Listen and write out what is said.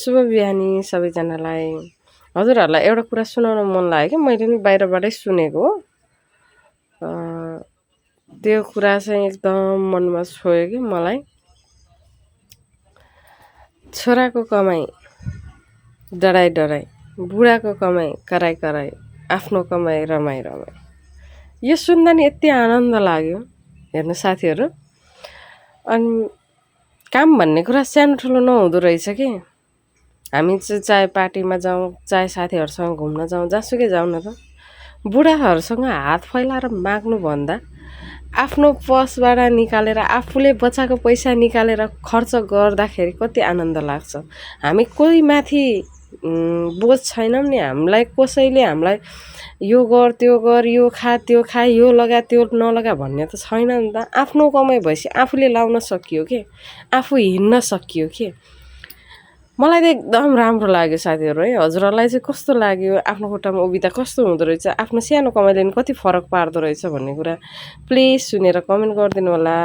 शुभ बिहानी सबैजनालाई। हजुरहरूलाई एउटा कुरा सुनाउन मन लाग्यो कि मैले नि बाहिरबाटै सुनेको हो। त्यो कुरा चाहिँ एकदम मनमा छोयो कि मलाई। छोराको कमाई डराई डराई, बुढाको कमाई कराई कराई, आफ्नो कमाई रमाई रमाई। यो सुन्दा नि यति आनन्द लाग्यो हेर्नु साथीहरू। अनि काम भन्ने कुरा सानो ठुलो नहुँदो रहेछ कि। हामी चाहिँ चाहे पार्टीमा जाउँ, चाहे साथीहरूसँग घुम्न जाउँ, जहाँसुकै जाउँ न त, बुढाहरूसँग हात फैलाएर माग्नुभन्दा आफ्नो पसबाट निकालेर आफूले बचाएको पैसा निकालेर खर्च गर्दाखेरि कति आनन्द लाग्छ। हामी कोही माथि बोझ छैनौँ नि। हामीलाई कसैले हामीलाई यो गर त्यो गर, यो खा त्यो खा, यो लगा त्यो नलगा भन्ने त छैन नि त। आफ्नो कमाइ भएपछि आफूले लाउन सकियो के, आफू हिँड्न सकियो के। मलाई त एकदम राम्रो लाग्यो साथीहरू है। हजुरहरूलाई चाहिँ कस्तो लाग्यो? आफ्नो खुट्टामा उभिँदा कस्तो हुँदो रहेछ? आफ्नो सानो कमाइले नि कति फरक पार्दो रहेछ भन्ने कुरा प्लिज सुनेर कमेन्ट गरिदिनु होला।